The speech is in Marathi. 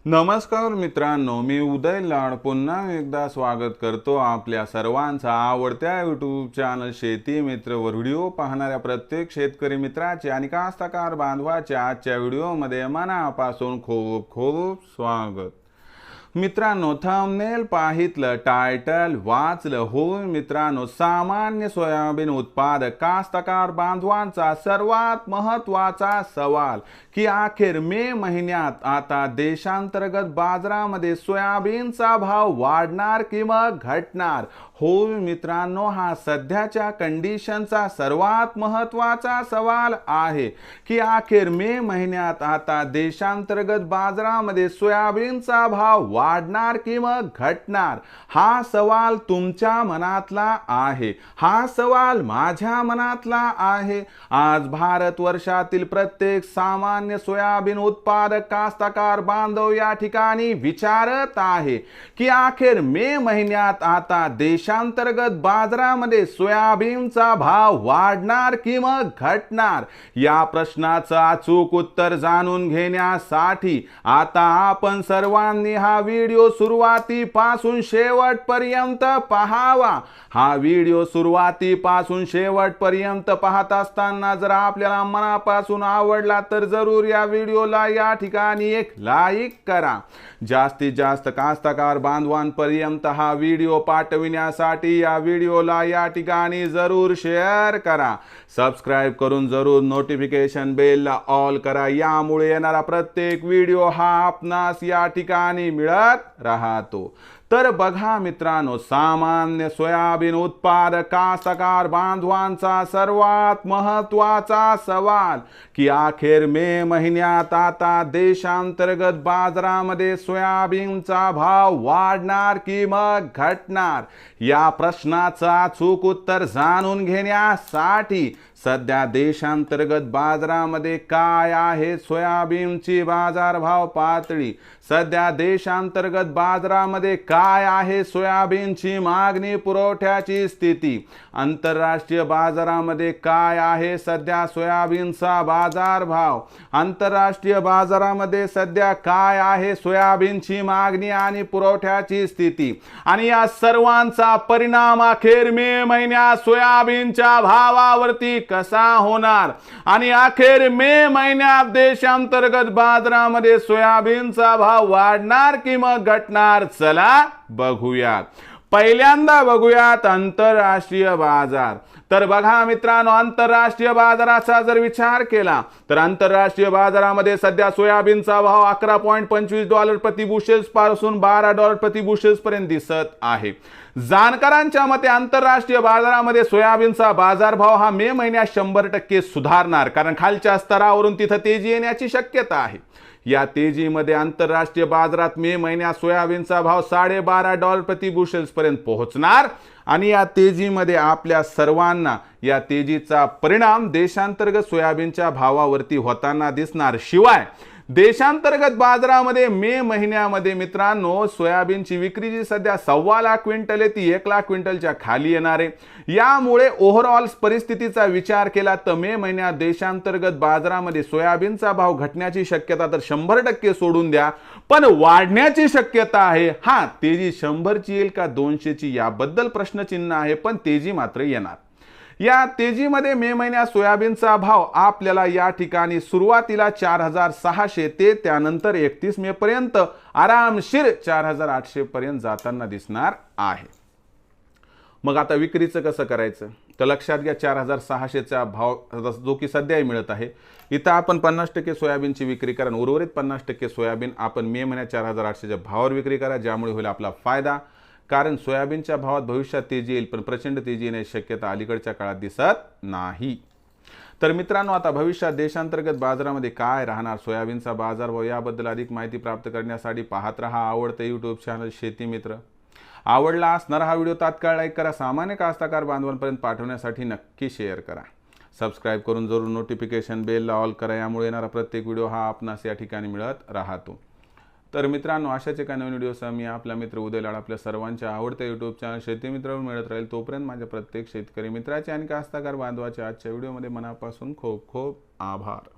नमस्कार मित्रांनो, मी उदय लाड पुन्हा एकदा स्वागत करतो आपल्या सर्वांचा आवडत्या यूट्यूब चॅनल शेती मित्र वर व्हिडिओ पाहणाऱ्या प्रत्येक शेतकरी मित्राचे आणि कास्तकार बांधवाच्या आजच्या व्हिडिओमध्ये मनापासून खूप खूप स्वागत। मित्रांनो, थंबनेल पाहितलं, टायटल वाचलं, हो मित्रांनो, सामान्य सोयाबीन उत्पादक कास्तकार बांधवांचा सर्वात महत्त्वाचा सवाल की अखेर मे महिन्यात आता देशांतर्गत बाजारामध्ये सोयाबीनचा भाव वाढणार की मग घटणार। हो मित्रांनो, हा सध्याच्या कंडिशनचा सर्वात महत्त्वाचा सवाल आहे की अखेर मे महिन्यात आता देशांतर्गत बाजारामध्ये सोयाबीनचा भाव वाढणार की मग घटणार। हा सवाल तुमच्या मनातला आहे, हा सवाल माझ्या मनातला आहे। आज भारत वर्षातील प्रत्येक सामान्य सोयाबीन उत्पादक कास्तकार बांधव या ठिकाणी विचारत आहे की अखेर मे महिन्यात आता देशांतर्गत बाजारामध्ये सोयाबीनचा भाव वाढणार की मग घटणार। या प्रश्नाचं अचूक उत्तर जाणून घेण्यासाठी आता आपण सर्वांनी हा व्हिडिओ सुरुवातीपासून शेवटपर्यंत पाहावा। हा व्हिडिओ सुरुवातीपासून शेवटपर्यंत पाहत असताना जर आपल्याला मनापासून आवडला तर जरूर या व्हिडिओला या ठिकाणी एक लाईक करा। जास्तीत जास्त कास्तकार बांधवांपर्यंत हा व्हिडिओ पाठविण्यासाठी या व्हिडिओला या ठिकाणी जरूर शेअर करा। सबस्क्राइब करून जरूर नोटिफिकेशन बेलला ऑल करा, यामुळे येणारा प्रत्येक व्हिडिओ हा आपणास या ठिकाणी मिळत राहतो। तर बघा मित्रांनो, सामान्य सोयाबीन उत्पादक कास्तकार बांधवांचा सर्वात महत्त्वाचा सवाल की अखेर मे महिन्यात आता देशांतर्गत बाजारामध्ये सोयाबीनचा भाव वाढणार की मग घटणार। या प्रश्नाचं अचूक उत्तर जाणून घेण्यासाठी सध्या देशांतर्गत बाजारामध्ये काय आहे सोयाबीनची बाजारभाव पातळी, सध्या देशांतर्गत बाजारामध्ये काय आहे सोयाबीनची मागणी पुरवठ्याची स्थिती, आंतरराष्ट्रीय बाजारामध्ये काय आहे सध्या सोयाबीनचा बाजारभाव, आंतरराष्ट्रीय बाजारामध्ये सध्या काय आहे सोयाबीनची मागणी आणि पुरवठ्याची स्थिती, आणि या सर्वांचा परिणाम अखेर मे महिन्यात सोयाबीनच्या भावावरती कसा होणार आणि अखेर मे महिन्यात देशांतर्गत बाजारामध्ये सोयाबीनचा भाव वाढणार की मग घटणार। चला बघूयात। पहिल्यांदा बघूयात आंतरराष्ट्रीय बाजार। तर बघा मित्रांनो, आंतरराष्ट्रीय बाजाराचा जर विचार केला तर आंतरराष्ट्रीय बाजारामध्ये सध्या सोयाबीनचा भाव $11.25 प्रति बुशेल्स पासून $12 प्रति बुशेल्स पर्यंत दिसत आहे। जाणकारांच्या मते आंतरराष्ट्रीय बाजारामध्ये सोयाबीनचा बाजारभाव हा मे महिन्यात 100% सुधारणार, कारण खालच्या स्तरावरून तिथे तेजी येण्याची शक्यता आहे। या तेजीमध्ये आंतरराष्ट्रीय बाजारात मे महिन्यात सोयाबीनचा भाव $12.5 प्रति बुशेल्स पर्यंत पोहोचणार आणि या तेजीमध्ये आपल्या सर्वांना या तेजीचा परिणाम देशांतर्गत सोयाबीनच्या भावावरती होताना दिसणार। शिवाय देशांतर्गत बाजारामध्ये मे महिन्यामध्ये मित्रांनो सोयाबीनची विक्री जी सध्या 1.25 लाख क्विंटल आहे ती 1 लाख क्विंटलच्या खाली येणार आहे। यामुळे ओव्हरऑल परिस्थितीचा विचार केला तर मे महिन्यात देशांतर्गत बाजारामध्ये सोयाबीनचा भाव घटण्याची शक्यता तर 100% सोडून द्या, पण वाढण्याची शक्यता आहे। हा, तेजी 100 ची येईल का 200 ची याबद्दल प्रश्नचिन्ह आहे, पण तेजी मात्र येणार। या तेजीमध्ये मे महिन्यात सोयाबीनचा भाव आपल्याला या ठिकाणी सुरुवातीला 4,600 ते त्यानंतर 31 मे पर्यंत आरामशीर 4,800 पर्यंत जाताना दिसणार आहे। मग आता विक्रीचं कसं करायचं तर लक्षात घ्या, 4,600 चा भाव जो की सध्याही मिळत आहे, इथं आपण 50% सोयाबीनची विक्री करा, उर्वरित 50% सोयाबीन आपण मे महिन्यात 4,800 च्या भावावर विक्री करा, ज्यामुळे होईल आपला फायदा। कारण सोयाबीनच्या भावात भविष्यात तेजी येईल, पण प्रचंड तेजी येण्याची शक्यता अलीकडच्या काळात दिसत नाही। तर मित्रांनो, आता भविष्यात देशांतर्गत बाजारामध्ये काय राहणार सोयाबीनचा बाजारभाव याबद्दल अधिक माहिती प्राप्त करण्यासाठी पाहत रहा आवडते यूट्यूब चॅनल शेती मित्र। आवडला असणारा हा व्हिडिओ तात्काळ लाईक करा, सामान्य कास्तकार बांधवांपर्यंत पाठवण्यासाठी नक्की शेअर करा। सबस्क्राइब करून जरूर नोटिफिकेशन बेलला ऑल करा, यामुळे येणारा प्रत्येक व्हिडिओ हा आपणास या ठिकाणी मिळत राहतो। तर मित्रांनो, अशाच एका नवीन व्हिडिओसह मी आपला मित्र उदय लाड आपल्या सर्वांच्या आवडत्या यूट्यूब चॅनल शेती मित्रावर मिळत राहील। तोपर्यंत माझ्या प्रत्येक शेतकरी मित्राचे आणि कास्तकार बांधवाच्या आजच्या व्हिडिओमध्ये मनापासून खूप खूप आभार।